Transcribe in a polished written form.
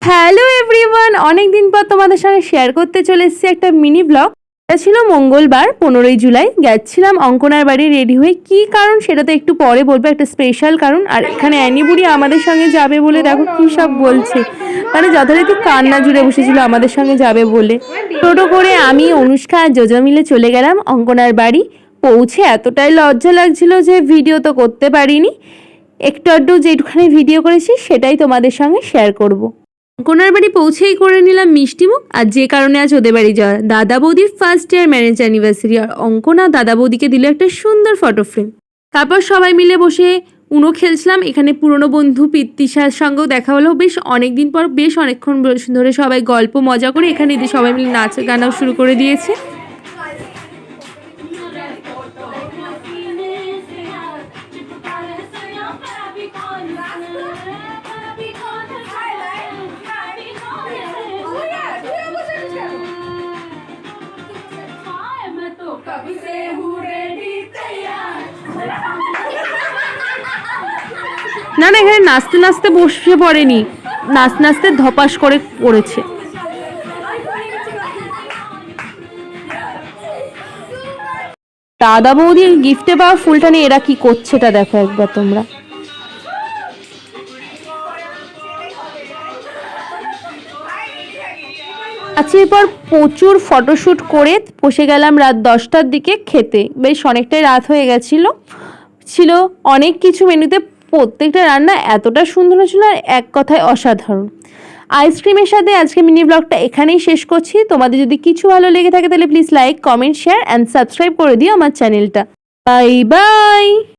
Hello everyone, অনেক দিন পর তোমাদের সঙ্গে শেয়ার করতে চলে এসেছি একটা মিনি ব্লগ। এটা ছিল মঙ্গলবার 15ই জুলাই। গেছিলাম অঙ্কনার বাড়ি রেডি হয়ে। কি কারণ সেটা তো একটু পরে বলবো, একটা স্পেশাল কারণ। আর এখানে অ্যানি বুড়ি আমাদের সঙ্গে যাবে বলে দেখো কী সব বলছে, মানে যথারীতি কান্না জুড়ে বসেছিল আমাদের সঙ্গে যাবে বলে। টোটো করে আমি, অনুষ্কা আর জোজো মিলে চলে গেলাম অঙ্কনার বাড়ি। পৌঁছে এতটাই লজ্জা লাগছিল যে ভিডিও তো করতে পারিনি। একটু আধটু যেটুখানি ভিডিও করেছি সেটাই তোমাদের সঙ্গে শেয়ার করব। অঙ্কনার বাড়ি পৌঁছেই করে নিলাম মিষ্টিমুখ, আর যে কারণে আজ ওদের বাড়ি যাওয়া। দাদা বৌদির ফার্স্ট ইয়ার ম্যারেজ অ্যানিভার্সারি, আর অঙ্কনা দাদা বৌদিকে দিল একটা সুন্দর ফটো ফ্রেম। তারপর সবাই মিলে বসে উনো খেলছিলাম। এখানে পুরনো বন্ধু পিতৃষার সঙ্গেও দেখা হলো। বেশ অনেকদিন পর, বেশ অনেকক্ষণ ধরে সবাই গল্প মজা করে এখানে সবাই মিলে নাচ গানাও শুরু করে দিয়েছে। না না, এখানে নাচতে নাচতে বসে পড়েনি, নাচতে নাচতে ধপাস করে পড়েছে। দাদা বৌদির গিফটে পাওয়া ফুলটা নিয়ে এরা কি করছে এটা দেখো একবার তোমরা। নাচের পর প্রচুর ফটোশ্যুট করে বসে গেলাম রাত 10টার দিকে খেতে। বেশ অনেকটাই রাত হয়ে গেছিলো। ছিল অনেক কিছু মেনুতে, প্রত্যেকটা রান্না এতটা সুন্দর হয়েছিল আর এক কথায় অসাধারণ। আইসক্রিমের সাথে আজকে মিনি ব্লগটা এখানেই শেষ করছি। তোমাদের যদি কিছু ভালো লেগে থাকে তাহলে please like, comment, share and subscribe করে দিও আমার চ্যানেলটা। Bye bye.